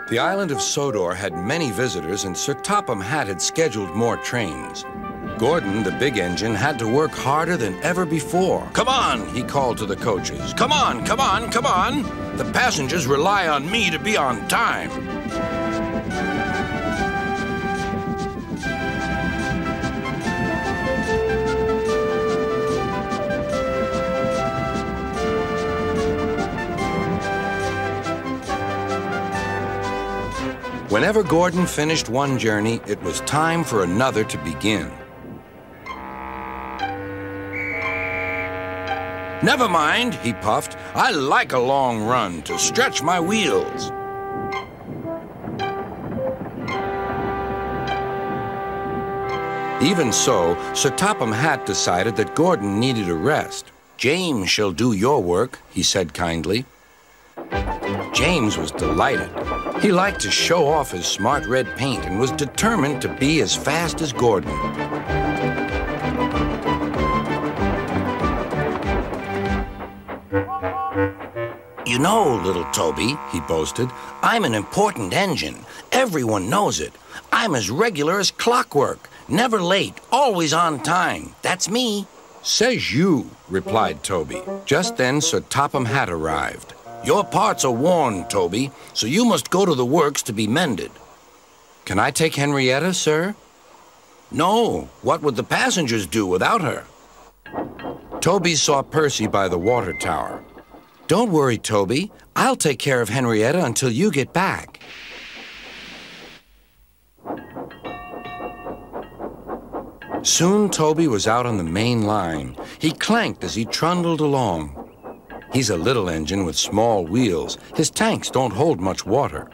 The island of Sodor had many visitors, and Sir Topham Hatt had scheduled more trains. Gordon, the big engine, had to work harder than ever before. "Come on," he called to the coaches. "Come on, come on, come on. The passengers rely on me to be on time." Whenever Gordon finished one journey, it was time for another to begin. "Never mind," he puffed. "I like a long run to stretch my wheels." Even so, Sir Topham Hatt decided that Gordon needed a rest. "James shall do your work," he said kindly. James was delighted. He liked to show off his smart red paint and was determined to be as fast as Gordon. "You know, little Toby," he boasted, "I'm an important engine. Everyone knows it. I'm as regular as clockwork, never late, always on time. That's me." "Says you," replied Toby. Just then, Sir Topham Hatt arrived. "Your parts are worn, Toby, so you must go to the works to be mended." "Can I take Henrietta, sir?" "No. What would the passengers do without her?" Toby saw Percy by the water tower. "Don't worry, Toby. I'll take care of Henrietta until you get back." Soon Toby was out on the main line. He clanked as he trundled along. He's a little engine with small wheels. His tanks don't hold much water.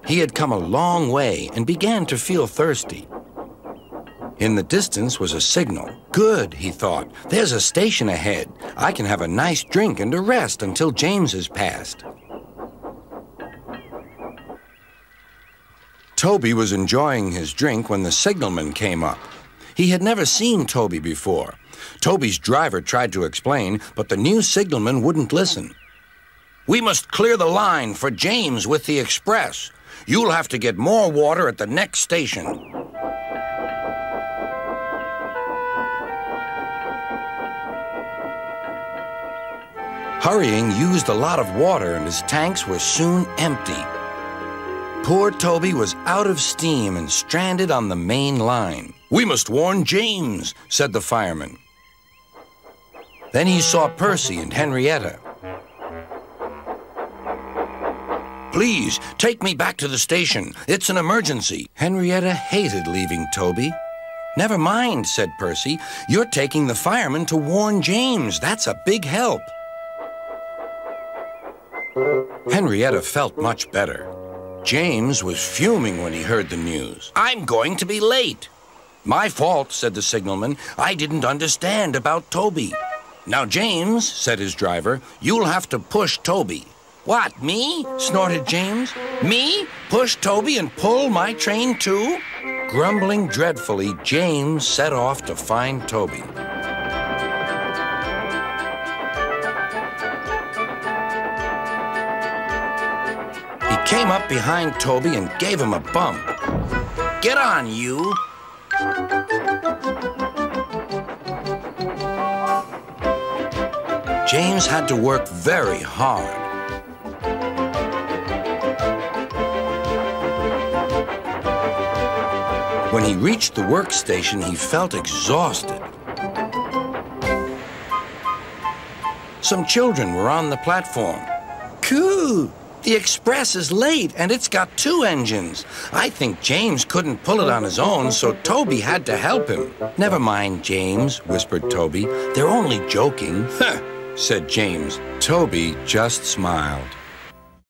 He had come a long way and began to feel thirsty. In the distance was a signal. "Good," he thought. "There's a station ahead. I can have a nice drink and a rest until James has passed." Toby was enjoying his drink when the signalman came up. He had never seen Toby before. Toby's driver tried to explain, but the new signalman wouldn't listen. "We must clear the line for James with the express. You'll have to get more water at the next station." Hurrying used a lot of water, and his tanks were soon empty. Poor Toby was out of steam and stranded on the main line. "We must warn James," said the fireman. Then he saw Percy and Henrietta. "Please, take me back to the station. It's an emergency." Henrietta hated leaving Toby. "Never mind," said Percy. "You're taking the fireman to warn James. That's a big help." Henrietta felt much better. James was fuming when he heard the news. "I'm going to be late." "My fault," said the signalman. "I didn't understand about Toby." "Now, James," said his driver, "you'll have to push Toby." "What, me?" snorted James. "Me? Push Toby and pull my train too?" Grumbling dreadfully, James set off to find Toby. He came up behind Toby and gave him a bump. "Get on, you!" James had to work very hard. When he reached the workstation, he felt exhausted. Some children were on the platform. "Coo! The express is late, and it's got 2 engines. I think James couldn't pull it on his own, so Toby had to help him." "Never mind, James," whispered Toby. "They're only joking." "Huh," said James. Toby just smiled.